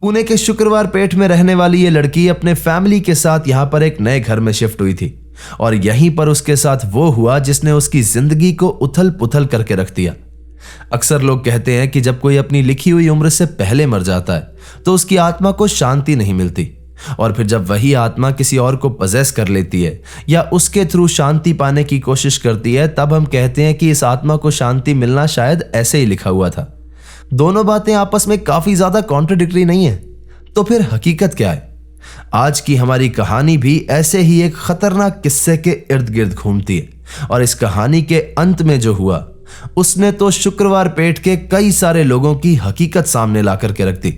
पुणे के शुक्रवार पेठ में रहने वाली ये लड़की अपने फैमिली के साथ यहाँ पर एक नए घर में शिफ्ट हुई थी और यहीं पर उसके साथ वो हुआ जिसने उसकी जिंदगी को उथल पुथल करके रख दिया। अक्सर लोग कहते हैं कि जब कोई अपनी लिखी हुई उम्र से पहले मर जाता है तो उसकी आत्मा को शांति नहीं मिलती, और फिर जब वही आत्मा किसी और को पजेस कर लेती है या उसके थ्रू शांति पाने की कोशिश करती है तब हम कहते हैं कि इस आत्मा को शांति मिलना शायद ऐसे ही लिखा हुआ था। दोनों बातें आपस में काफी ज्यादा कॉन्ट्रडिक्टरी नहीं है, तो फिर हकीकत क्या है? आज की हमारी कहानी भी ऐसे ही एक खतरनाक किस्से के इर्द गिर्द घूमती है और इस कहानी के अंत में जो हुआ उसने तो शुक्रवार पेठ के कई सारे लोगों की हकीकत सामने ला करके रख दी।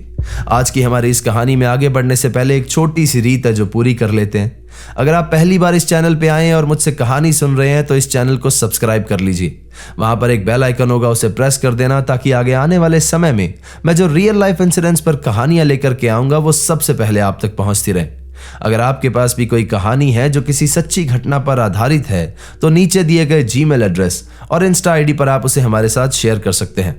आज की हमारी इस कहानी में आगे बढ़ने से पहले एक छोटी सी रीत है जो पूरी कर लेते हैं। अगर आप पहली बार इस चैनल पे आए हैं और मुझसे कहानी सुन रहे हैं तो इस चैनल को सब्सक्राइब कर लीजिए। वहां पर एक बेल आइकन होगा, उसे प्रेस कर देना ताकि आगे आने वाले समय में मैं जो रियल लाइफ इंसिडेंट्स पर कहानियां लेकर के आऊंगा वो सबसे पहले आप तक पहुंचती रहे। अगर आपके पास भी कोई कहानी है जो किसी सच्ची घटना पर आधारित है तो नीचे दिए गए जीमेल एड्रेस और इंस्टा आईडी पर आप उसे हमारे साथ शेयर कर सकते हैं।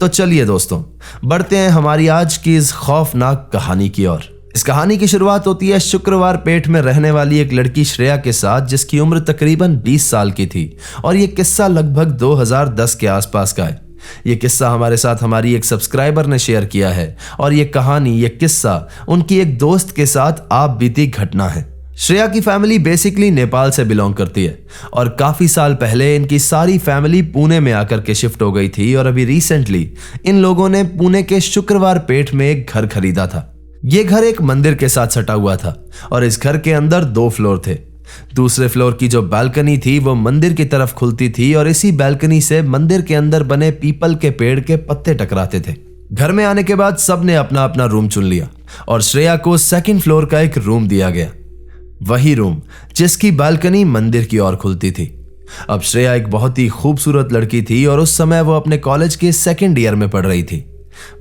तो चलिए दोस्तों, बढ़ते हैं हमारी आज की इस खौफनाक कहानी की ओर। इस कहानी की शुरुआत होती है शुक्रवार पेठ में रहने वाली एक लड़की श्रेया के साथ जिसकी उम्र तकरीबन 20 साल की थी और यह किस्सा लगभग 2010 के आसपास का है। यह किस्सा हमारे साथ हमारी एक सब्सक्राइबर ने शेयर किया है और यह कहानी, यह किस्सा उनकी एक दोस्त के साथ आप बीती घटना है। श्रेया की फैमिली बेसिकली नेपाल से बिलोंग करती है और काफी साल पहले इनकी सारी फैमिली पुणे में आकर के शिफ्ट हो गई थी और अभी रिसेंटली इन लोगों ने पुणे के शुक्रवार पेठ में एक घर खरीदा था। यह घर एक मंदिर के साथ सटा हुआ था और इस घर के अंदर 2 फ्लोर थे। दूसरे फ्लोर की जो बालकनी थी वो मंदिर की तरफ खुलती थी और इसी बालकनी से मंदिर के अंदर बने पीपल के पेड़ के पत्ते टकराते थे। घर में आने के बाद सबने अपना अपना रूम चुन लिया और श्रेया को 2nd फ्लोर का एक रूम दिया गया, वही रूम जिसकी बालकनी मंदिर की ओर खुलती थी। अब श्रेया एक बहुत ही खूबसूरत लड़की थी और उस समय वो अपने कॉलेज के 2nd ईयर में पढ़ रही थी।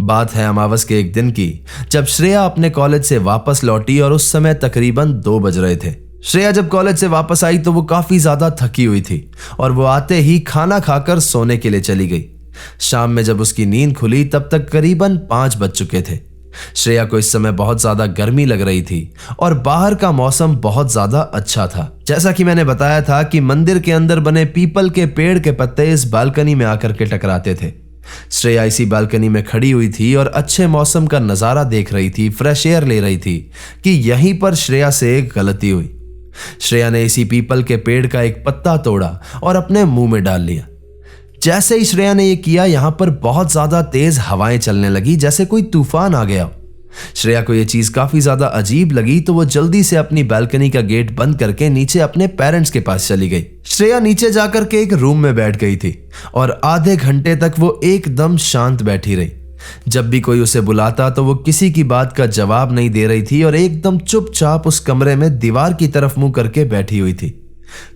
बात है अमावस के एक दिन की जब श्रेया अपने कॉलेज से वापस लौटी और उस समय तकरीबन 2 बज रहे थे। श्रेया जब कॉलेज से वापस आई तो वो काफी ज्यादा थकी हुई थी और वो आते ही खाना खाकर सोने के लिए चली गई। शाम में जब उसकी नींद खुली तब तक करीबन 5 बज चुके थे। श्रेया को इस समय बहुत ज्यादा गर्मी लग रही थी और बाहर का मौसम बहुत ज्यादा अच्छा था। जैसा कि मैंने बताया था कि मंदिर के अंदर बने पीपल के पेड़ के पत्ते इस बालकनी में आकर के टकराते थे। श्रेया इसी बालकनी में खड़ी हुई थी और अच्छे मौसम का नजारा देख रही थी, फ्रेश एयर ले रही थी कि यहीं पर श्रेया से एक गलती हुई। श्रेया ने इसी पीपल के पेड़ का एक पत्ता तोड़ा और अपने मुंह में डाल लिया। जैसे ही श्रेया ने यह किया यहां पर बहुत ज्यादा तेज हवाएं चलने लगी, जैसे कोई तूफान आ गया। श्रेया को यह चीज काफी ज्यादा अजीब लगी तो वो जल्दी से अपनी बालकनी का गेट बंद करके नीचे अपने पेरेंट्स के पास चली गई। श्रेया नीचे जाकर के एक रूम में बैठ गई थी और आधे घंटे तक वो एकदम शांत बैठी रही। जब भी कोई उसे बुलाता तो वो किसी की बात का जवाब नहीं दे रही थी और एकदम चुपचाप उस कमरे में दीवार की तरफ मुंह करके बैठी हुई थी।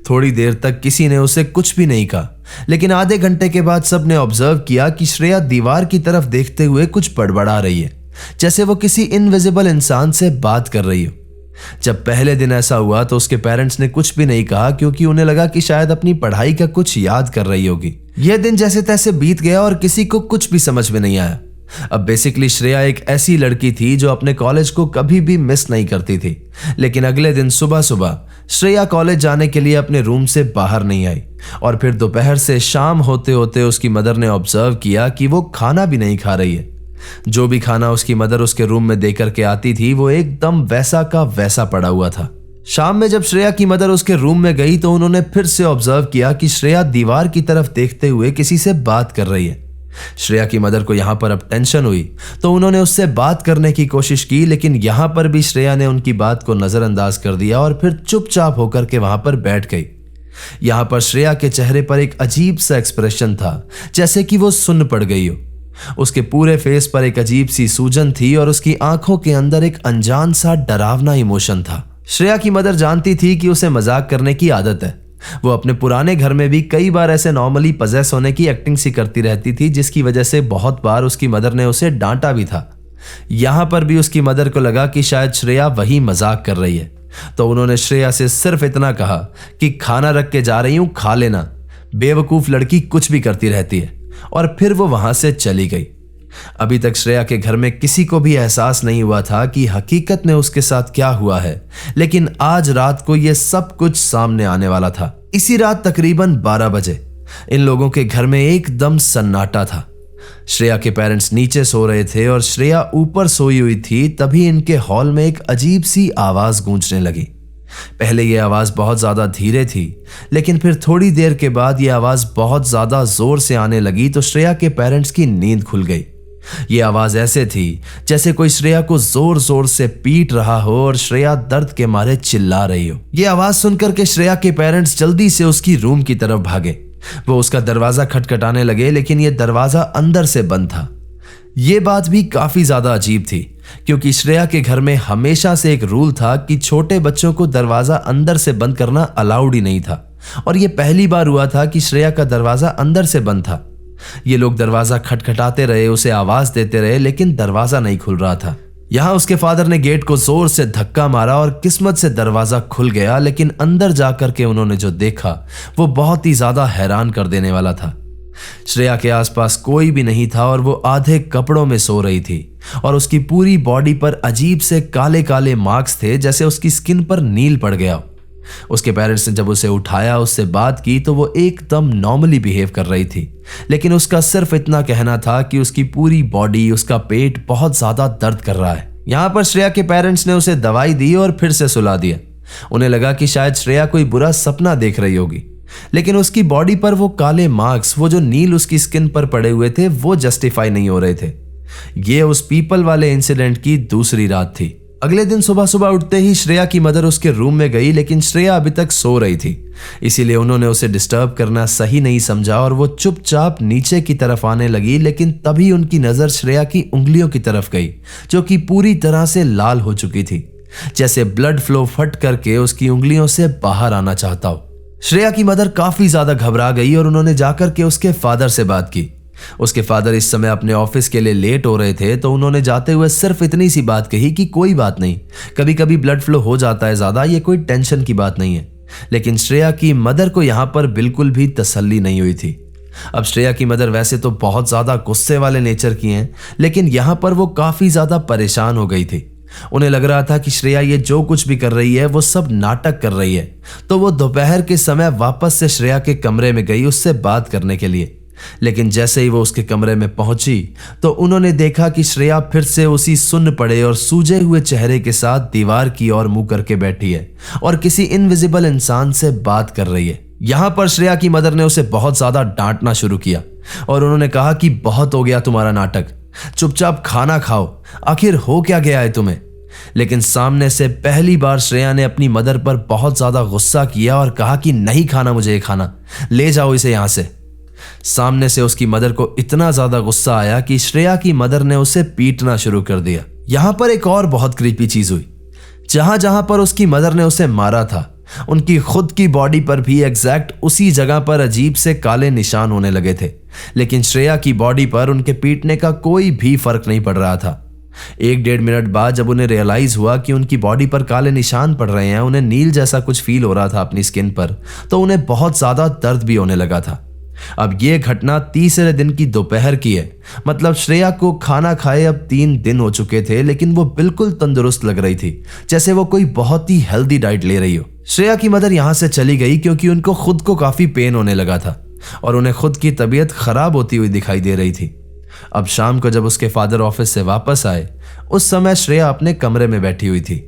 थोड़ी देर तक किसी ने उसे कुछ भी नहीं कहा, लेकिन आधे घंटे के बाद सबने ऑब्जर्व किया कि श्रेया दीवार की तरफ देखते हुए कुछ बड़बड़ा रही है, जैसे वो किसी इनविजिबल इंसान से बात कर रही हो। जब पहले दिन ऐसा हुआ तो उसके पेरेंट्स ने कुछ भी नहीं कहा क्योंकि उन्हें लगा कि शायद अपनी पढ़ाई का कुछ याद कर रही होगी। यह दिन जैसे तैसे बीत गया और किसी को कुछ भी समझ में नहीं आया। अब बेसिकली श्रेया एक ऐसी लड़की थी जो अपने कॉलेज को कभी भी मिस नहीं करती थी, लेकिन अगले दिन सुबह सुबह श्रेया कॉलेज जाने के लिए अपने रूम से बाहर नहीं आई और फिर दोपहर से शाम होते होते उसकी मदर ने ऑब्जर्व किया कि वो खाना भी नहीं खा रही है। जो भी खाना उसकी मदर उसके रूम में देकर के आती थी वो एकदम वैसा का वैसा पड़ा हुआ था। शाम में जब श्रेया की मदर उसके रूम में गई तो उन्होंने फिर से ऑब्जर्व किया कि श्रेया दीवार की तरफ देखते हुए किसी से बात कर रही है। श्रेया की मदर को यहां पर अब टेंशन हुई तो उन्होंने उससे बात करने की कोशिश की, लेकिन यहां पर भी श्रेया ने उनकी बात को नजरअंदाज कर दिया और फिर चुपचाप होकर के वहां पर बैठ गई। यहां पर श्रेया के चेहरे पर एक अजीब सा एक्सप्रेशन था, जैसे कि वो सुन्न पड़ गई हो। उसके पूरे फेस पर एक अजीब सी सूजन थी और उसकी आंखों के अंदर एक अनजान सा डरावना इमोशन था। श्रेया की मदर जानती थी कि उसे मजाक करने की आदत है। वो अपने पुराने घर में भी कई बार ऐसे नॉर्मली पजेस होने की एक्टिंग सी करती रहती थी, जिसकी वजह से बहुत बार उसकी मदर ने उसे डांटा भी था। यहां पर भी उसकी मदर को लगा कि शायद श्रेया वही मजाक कर रही है, तो उन्होंने श्रेया से सिर्फ इतना कहा कि खाना रख के जा रही हूं, खा लेना। बेवकूफ लड़की कुछ भी करती रहती है, और फिर वो वहां से चली गई। अभी तक श्रेया के घर में किसी को भी एहसास नहीं हुआ था कि हकीकत में उसके साथ क्या हुआ है, लेकिन आज रात को यह सब कुछ सामने आने वाला था। इसी रात तकरीबन 12 बजे इन लोगों के घर में एकदम सन्नाटा था। श्रेया के पेरेंट्स नीचे सो रहे थे और श्रेया ऊपर सोई हुई थी। तभी इनके हॉल में एक अजीब सी आवाज गूंजने लगी। पहले यह आवाज बहुत ज्यादा धीरे थी, लेकिन फिर थोड़ी देर के बाद यह आवाज बहुत ज्यादा जोर से आने लगी तो श्रेया के पेरेंट्स की नींद खुल गई। यह आवाज ऐसे थी जैसे कोई श्रेया को जोर जोर से पीट रहा हो और श्रेया दर्द के मारे चिल्ला रही हो। यह आवाज सुनकर के श्रेया के पेरेंट्स जल्दी से उसकी रूम की तरफ भागे। वो उसका दरवाजा खटखटाने लगे, लेकिन यह दरवाजा अंदर से बंद था। यह बात भी काफी ज्यादा अजीब थी, क्योंकि श्रेया के घर में हमेशा से एक रूल था कि छोटे बच्चों को दरवाजा अंदर से बंद करना अलाउड ही नहीं था, और यह पहली बार हुआ था कि श्रेया का दरवाजा अंदर से बंद था। ये लोग दरवाजा खटखटाते रहे, उसे आवाज देते रहे, लेकिन दरवाजा नहीं खुल रहा था। यहां उसके फादर ने गेट को जोर से धक्का मारा और किस्मत से दरवाजा खुल गया, लेकिन अंदर जाकर के उन्होंने जो देखा वो बहुत ही ज्यादा हैरान कर देने वाला था। श्रेया के आसपास कोई भी नहीं था और वो आधे कपड़ों में सो रही थी और उसकी पूरी बॉडी पर अजीब से काले काले मार्क्स थे, जैसे उसकी स्किन पर नील पड़ गया। उसके पेरेंट्स ने जब उसे उठाया, उससे बात की तो वो एकदम नॉर्मली बिहेव कर रही थी, लेकिन उसका सिर्फ इतना कहना था कि उसकी पूरी बॉडी, उसका पेट बहुत ज्यादा दर्द कर रहा है। यहां पर श्रेया के पेरेंट्स ने उसे दवाई दी और फिर से सुला दिया। उन्हें लगा कि शायद श्रेया कोई बुरा सपना देख रही होगी, लेकिन उसकी बॉडी पर वो काले मार्क्स, वो जो नील उसकी स्किन पर पड़े हुए थे, वो जस्टिफाई नहीं हो रहे थे। ये उस पीपल वाले इंसिडेंट की दूसरी रात थी। अगले दिन सुबह सुबह उठते ही श्रेया की मदर उसके रूम में गई, लेकिन श्रेया अभी तक सो रही थी, इसीलिए उन्होंने उसे डिस्टर्ब करना सही नहीं समझा और वो चुपचाप नीचे की तरफ आने लगी। लेकिन तभी उनकी नजर श्रेया की उंगलियों की तरफ गई, जो कि पूरी तरह से लाल हो चुकी थी, जैसे ब्लड फ्लो फट करके उसकी उंगलियों से बाहर आना चाहता हो। श्रेया की मदर काफी ज्यादा घबरा गई और उन्होंने जाकर के उसके फादर से बात की। उसके फादर इस समय अपने ऑफिस के लिए लेट हो रहे थे, तो उन्होंने जाते हुए सिर्फ इतनी सी बात कही कि कोई बात नहीं, कभी कभी ब्लड फ्लो हो जाता है ज्यादा, ये कोई टेंशन की बात नहीं है। लेकिन श्रेया की मदर को यहां पर बिल्कुल भी तसल्ली नहीं हुई थी। अब श्रेया की मदर वैसे तो बहुत ज्यादा गुस्से वाले नेचर की हैं, लेकिन यहां पर वो काफी ज्यादा परेशान हो गई थी। उन्हें लग रहा था कि श्रेया ये जो कुछ भी कर रही है वो सब नाटक कर रही है। तो वो दोपहर के समय वापस से श्रेया के कमरे में गई उससे बात करने के लिए, लेकिन जैसे ही वो उसके कमरे में पहुंची तो उन्होंने देखा कि श्रेया फिर से उसी सुन्न पड़े और सूजे हुए चेहरे के साथ दीवार की ओर मुंह करके बैठी है और किसी इनविजिबल इंसान से बात कर रही है। यहां पर श्रेया की मदर ने उसे बहुत ज्यादा डांटना शुरू किया और उन्होंने कहा कि बहुत हो गया तुम्हारा नाटक, चुपचाप खाना खाओ, आखिर हो क्या गया है तुम्हें। लेकिन सामने से पहली बार श्रेया ने अपनी मदर पर बहुत ज्यादा गुस्सा किया और कहा कि नहीं खाना मुझे ये खाना, ले जाओ इसे यहां से। सामने से उसकी मदर को इतना ज्यादा गुस्सा आया कि श्रेया की मदर ने उसे पीटना शुरू कर दिया। यहां पर एक और बहुत क्रीपी चीज हुई, जहां जहां पर उसकी मदर ने उसे मारा था उनकी खुद की बॉडी पर भी एग्जैक्ट उसी जगह पर अजीब से काले निशान होने लगे थे, लेकिन श्रेया की बॉडी पर उनके पीटने का कोई भी फर्क नहीं पड़ रहा था। 1-1.5 मिनट बाद जब उन्हें रियलाइज हुआ कि उनकी बॉडी पर काले निशान पड़ रहे हैं, उन्हें नील जैसा कुछ फील हो रहा था अपनी स्किन पर, तो उन्हें बहुत ज्यादा दर्द भी होने लगा था। अब यह घटना तीसरे दिन की दोपहर की है, मतलब श्रेया को खाना खाए अब 3 दिन हो चुके थे, लेकिन वो बिल्कुल तंदुरुस्त लग रही थी, जैसे वो कोई बहुत ही हेल्दी डाइट ले रही हो। श्रेया की मदर यहां से चली गई क्योंकि उनको खुद को काफी पेन होने लगा था और उन्हें खुद की तबीयत खराब होती हुई दिखाई दे रही थी। अब शाम को जब उसके फादर ऑफिस से वापस आए, उस समय श्रेया अपने कमरे में बैठी हुई थी।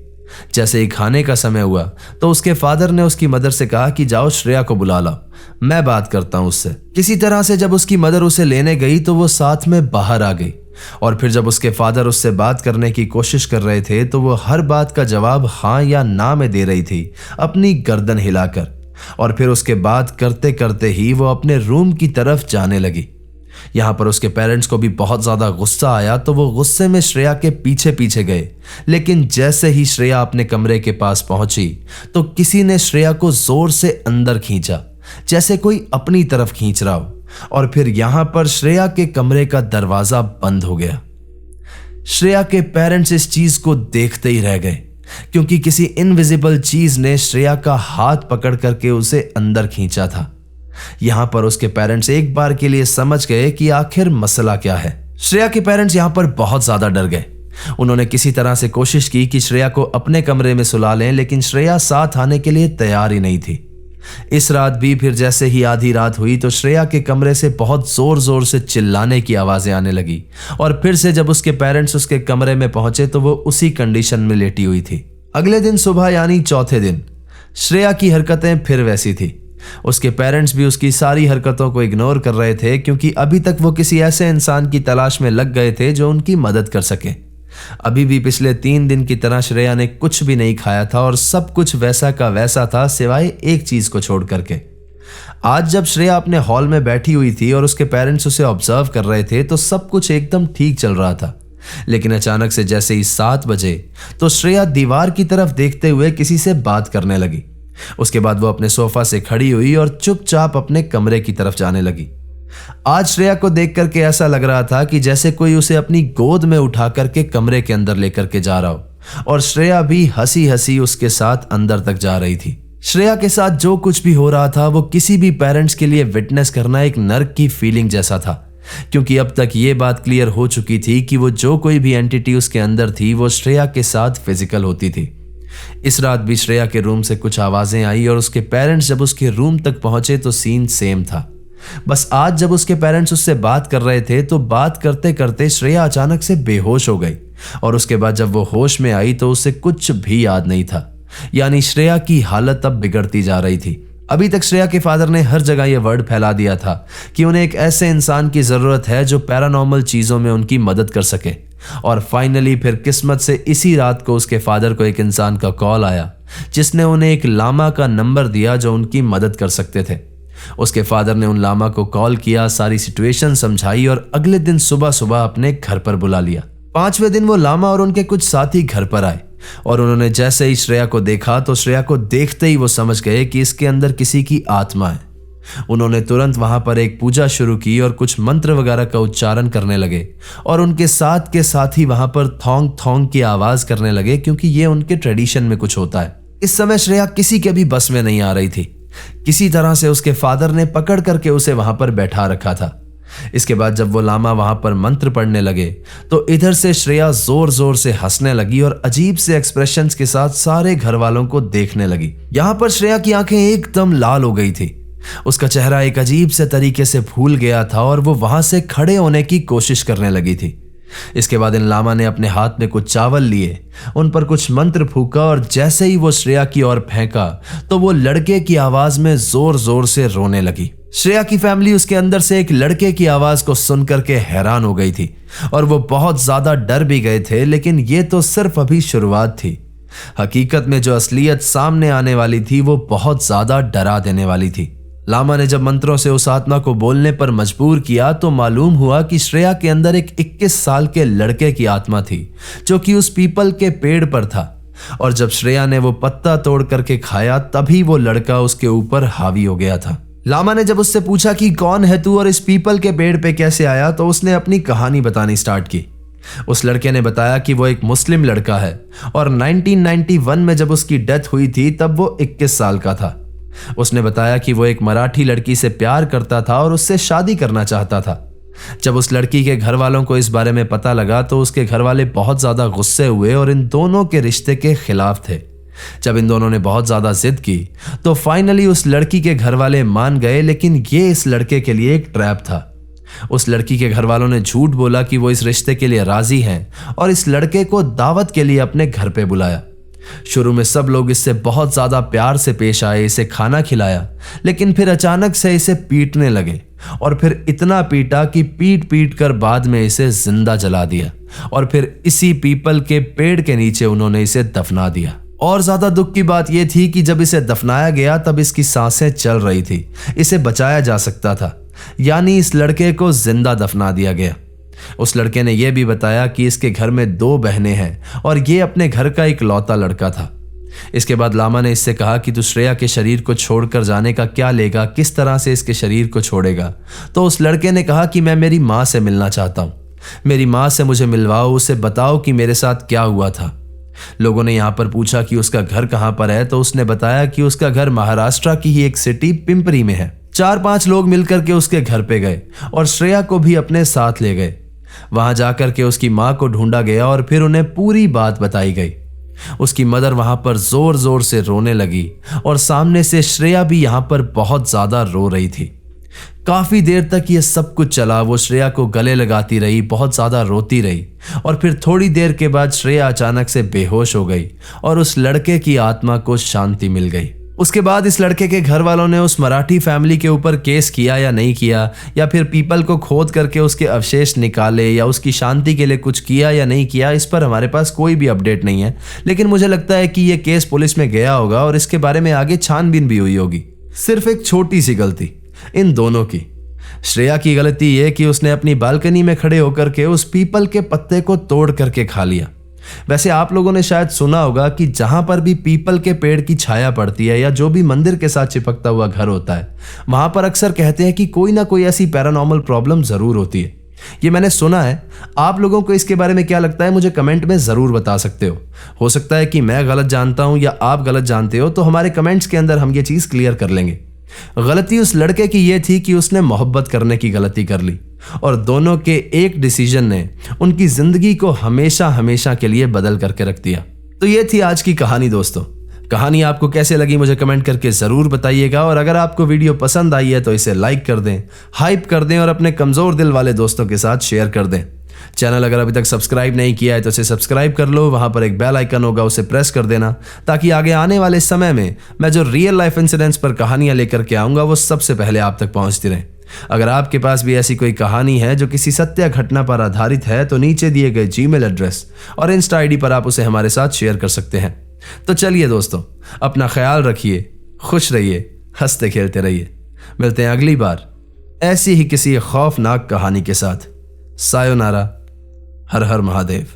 जैसे ही खाने का समय हुआ तो उसके फादर ने उसकी मदर से कहा कि जाओ श्रेया को बुला लाओ, मैं बात करता हूं उससे। किसी तरह से जब उसकी मदर उसे लेने गई तो वो साथ में बाहर आ गई और फिर जब उसके फादर उससे बात करने की कोशिश कर रहे थे तो वो हर बात का जवाब हाँ या ना में दे रही थी, अपनी गर्दन हिलाकर। और फिर उसके बात करते करते ही वो अपने रूम की तरफ जाने लगी। यहां पर उसके पेरेंट्स को भी बहुत ज्यादा गुस्सा आया, तो वो गुस्से में श्रेया के पीछे पीछे गए, लेकिन जैसे ही श्रेया अपने कमरे के पास पहुंची तो किसी ने श्रेया को जोर से अंदर खींचा, जैसे कोई अपनी तरफ खींच रहा हो, और फिर यहां पर श्रेया के कमरे का दरवाजा बंद हो गया। श्रेया के पेरेंट्स इस चीज को देखते ही रह गए, क्योंकि किसी इनविजिबल चीज ने श्रेया का हाथ पकड़ करके उसे अंदर खींचा था। यहां पर उसके पेरेंट्स एक बार के लिए समझ गए कि आखिर मसला क्या है। श्रेया के पेरेंट्स यहां पर बहुत ज्यादा डर गए। उन्होंने किसी तरह से कोशिश की कि श्रेया को अपने कमरे में सुला लें, लेकिन श्रेया साथ आने के लिए तैयार ही नहीं थी। इस रात भी फिर जैसे ही आधी रात हुई तो श्रेया के कमरे से बहुत जोर जोर से चिल्लाने की आवाजें आने लगी, और फिर से जब उसके पेरेंट्स उसके कमरे में पहुंचे तो वो उसी कंडीशन में लेटी हुई थी। अगले दिन सुबह यानी चौथे दिन श्रेया की हरकतें फिर वैसी थी। उसके पेरेंट्स भी उसकी सारी हरकतों को इग्नोर कर रहे थे, क्योंकि अभी तक वो किसी ऐसे इंसान की तलाश में लग गए थे जो उनकी मदद कर सके। अभी भी पिछले 3 दिन की तरह श्रेया ने कुछ भी नहीं खाया था और सब कुछ वैसा का वैसा था, सिवाय एक चीज को छोड़ करके। आज जब श्रेया अपने हॉल में बैठी हुई थी और उसके पेरेंट्स उसे ऑब्जर्व कर रहे थे तो सब कुछ एकदम ठीक चल रहा था। लेकिन अचानक से जैसे ही 7 बजे तो श्रेया दीवार की तरफ देखते हुए किसी से बात करने लगी। उसके बाद वो अपने सोफा से खड़ी हुई और चुपचाप अपने कमरे की तरफ जाने लगी। आज श्रेया को देख करके ऐसा लग रहा था कि जैसे कोई उसे अपनी गोद में उठा करके कमरे के अंदर लेकर के जा रहा हो, और श्रेया भी हंसी हंसी उसके साथ अंदर तक जा रही थी। श्रेया के साथ जो कुछ भी हो रहा था वो किसी भी पेरेंट्स के लिए विटनेस करना एक नर्क की फीलिंग जैसा था, क्योंकि अब तक ये बात क्लियर हो चुकी थी कि वो जो कोई भी एंटिटी उसके अंदर थी वो श्रेया के साथ फिजिकल होती थी। इस रात भी श्रेया के रूम से कुछ आवाजें आई और उसके पेरेंट्स जब उसके रूम तक पहुंचे तो सीन सेम था। बस आज जब उसके पेरेंट्स उससे बात कर रहे थे तो बात करते करते श्रेया अचानक से बेहोश हो गई, और उसके बाद जब वो होश में आई तो उसे कुछ भी याद नहीं था। यानी श्रेया की हालत अब बिगड़ती जा रही थी। अभी तक श्रेया के फादर ने हर जगह यह वर्ड फैला दिया था कि उन्हें एक ऐसे इंसान की जरूरत है जो पैरानॉर्मल चीजों में उनकी मदद कर सके। और फाइनली फिर किस्मत से इसी रात को उसके फादर को एक इंसान का कॉल आया जिसने उन्हें एक लामा का नंबर दिया जो उनकी मदद कर सकते थे। उसके फादर ने उन लामा को कॉल किया, सारी सिचुएशन समझाई और अगले दिन सुबह सुबह अपने घर पर बुला लिया। 5वें दिन वो लामा और उनके कुछ साथी घर पर आए, और उन्होंने जैसे ही श्रेया को देखा तो श्रेया को देखते ही वो समझ गए कि इसके अंदर किसी की आत्मा है। उन्होंने तुरंत वहां पर एक पूजा शुरू की और कुछ मंत्र वगैरह का उच्चारण करने लगे, और उनके साथ के साथ ही वहां पर थोंग थोंग की आवाज करने लगे, क्योंकि ये उनके ट्रेडिशन में कुछ होता है। इस समय श्रेया किसी के भी बस में नहीं आ रही थी। किसी तरह से उसके फादर ने पकड़ करके उसे वहां पर बैठा रखा था। इसके बाद जब वो लामा वहां पर मंत्र पढ़ने लगे तो इधर से श्रेया जोर जोर से हंसने लगी और अजीब से एक्सप्रेशंस के साथ सारे घर वालों को देखने लगी। यहां पर श्रेया की आंखें एकदम लाल हो गई थी। उसका चेहरा एक अजीब से तरीके से फूल गया था और वो वहां से खड़े होने की कोशिश करने लगी थी। इसके बाद इन लामा ने अपने हाथ में कुछ चावल लिए, उन पर कुछ मंत्र फूका, और जैसे ही वो श्रेया की ओर फेंका तो वो लड़के की आवाज में जोर जोर से रोने लगी। श्रेया की फैमिली उसके अंदर से एक लड़के की आवाज को सुन करके हैरान हो गई थी, और वो बहुत ज्यादा डर भी गए थे। लेकिन ये तो सिर्फ अभी शुरुआत थी। हकीकत में जो असलियत सामने आने वाली थी वो बहुत ज्यादा डरा देने वाली थी। लामा ने जब मंत्रों से उस आत्मा को बोलने पर मजबूर किया तो मालूम हुआ कि श्रेया के अंदर एक 21 साल के लड़के की आत्मा थी जो कि उस पीपल के पेड़ पर था, और जब श्रेया ने वो पत्ता तोड़ करके खाया तभी वो लड़का उसके ऊपर हावी हो गया था। लामा ने जब उससे पूछा कि कौन है तू और इस पीपल के पेड़ पे कैसे आया, तो उसने अपनी कहानी बतानी स्टार्ट की। उस लड़के ने बताया कि वो एक मुस्लिम लड़का है और 1991 में जब उसकी डेथ हुई थी तब वो 21 साल का था। उसने बताया कि वो एक मराठी लड़की से प्यार करता था और उससे शादी करना चाहता था। जब उस लड़की के घर वालों को इस बारे में पता लगा तो उसके घर वाले बहुत ज्यादा गुस्से हुए और इन दोनों के रिश्ते के खिलाफ थे। जब इन दोनों ने बहुत ज्यादा जिद की तो फाइनली उस लड़की के घर वाले मान गए, लेकिन ये इस लड़के के लिए एक ट्रैप था। उस लड़की के घर वालों ने झूठ बोला कि वो इस रिश्ते के लिए राजी हैं और इस लड़के को दावत के लिए अपने घर पे बुलाया। शुरू में सब लोग इससे बहुत ज्यादा प्यार से पेश आए, इसे खाना खिलाया, लेकिन फिर अचानक से इसे पीटने लगे और फिर इतना पीटा कि पीट पीट कर बाद में इसे जिंदा जला दिया और फिर इसी पीपल के पेड़ के नीचे उन्होंने इसे दफना दिया। और ज्यादा दुख की बात यह थी कि जब इसे दफनाया गया तब इसकी सांसें चल रही थी, इसे बचाया जा सकता था, यानी इस लड़के को जिंदा दफना दिया गया। उस लड़के ने यह भी बताया कि इसके घर में 2 बहनें हैं और ये अपने घर का इकलौता लड़का था। इसके बाद लामा ने इससे कहा कि तू श्रेया के शरीर को छोड़कर जाने का क्या लेगा, किस तरह से इसके शरीर को छोड़ेगा। तो उस लड़के ने कहा कि मैं मेरी माँ से मिलना चाहता हूँ, मेरी माँ से मुझे मिलवाओ, उसे बताओ कि मेरे साथ क्या हुआ था। लोगों ने यहाँ पर पूछा कि उसका घर कहाँ पर है, तो उसने बताया कि उसका घर महाराष्ट्र की ही एक सिटी पिंपरी में है। 4-5 लोग मिलकर के उसके घर पे गए और श्रेया को भी अपने साथ ले गए। वहां जाकर के उसकी मां को ढूंढा गया और फिर उन्हें पूरी बात बताई गई। उसकी मदर वहां पर जोर जोर से रोने लगी और सामने से श्रेया भी यहां पर बहुत ज्यादा रो रही थी। काफी देर तक ये सब कुछ चला। वो श्रेया को गले लगाती रही, बहुत ज्यादा रोती रही और फिर थोड़ी देर के बाद श्रेया अचानक से बेहोश हो गई और उस लड़के की आत्मा को शांति मिल गई। उसके बाद इस लड़के के घर वालों ने उस मराठी फैमिली के ऊपर केस किया या नहीं किया, या फिर पीपल को खोद करके उसके अवशेष निकाले या उसकी शांति के लिए कुछ किया या नहीं किया, इस पर हमारे पास कोई भी अपडेट नहीं है। लेकिन मुझे लगता है कि यह केस पुलिस में गया होगा और इसके बारे में आगे छानबीन भी हुई होगी। सिर्फ एक छोटी सी गलती इन दोनों की। श्रेया की गलती यह कि उसने अपनी बालकनी में खड़े होकर के उस पीपल के पत्ते को तोड़ करके खा लिया। वैसे आप लोगों ने शायद सुना होगा कि जहां पर भी पीपल के पेड़ की छाया पड़ती है या जो भी मंदिर के साथ चिपकता हुआ घर होता है, वहां पर अक्सर कहते हैं कि कोई ना कोई ऐसी पैरानॉर्मल प्रॉब्लम जरूर होती है। ये मैंने सुना है। आप लोगों को इसके बारे में क्या लगता है मुझे कमेंट में जरूर बता सकते हो सकता है कि मैं गलत जानता हूं या आप गलत जानते हो, तो हमारे कमेंट्स के अंदर हम ये चीज क्लियर कर लेंगे। गलती उस लड़के की यह थी कि उसने मोहब्बत करने की गलती कर ली और दोनों के एक डिसीजन ने उनकी जिंदगी को हमेशा हमेशा के लिए बदल करके रख दिया। तो ये थी आज की कहानी दोस्तों। कहानी आपको कैसे लगी मुझे कमेंट करके जरूर बताइएगा और अगर आपको वीडियो पसंद आई है तो इसे लाइक कर दें, हाइप कर दें और अपने कमजोर दिल वाले दोस्तों के साथ शेयर कर दें। चैनल अगर अभी तक सब्सक्राइब नहीं किया है तो इसे सब्सक्राइब कर लो। वहां पर एक बेल आइकन होगा, उसे प्रेस कर देना ताकि आगे आने वाले समय में मैं जो रियल लाइफ इंसिडेंट्स पर कहानियां लेकर के आऊंगा वो सबसे पहले आप तक पहुंचती रहे। अगर आपके पास भी ऐसी कोई कहानी है जो किसी सत्य घटना पर आधारित है तो नीचे दिए गए जीमेल एड्रेस और इंस्टा आईडी पर आप उसे हमारे साथ शेयर कर सकते हैं। तो चलिए दोस्तों, अपना ख्याल रखिए, खुश रहिए, हंसते खेलते रहिए। मिलते हैं अगली बार ऐसी ही किसी खौफनाक कहानी के साथ। सायोनारा। हर हर महादेव।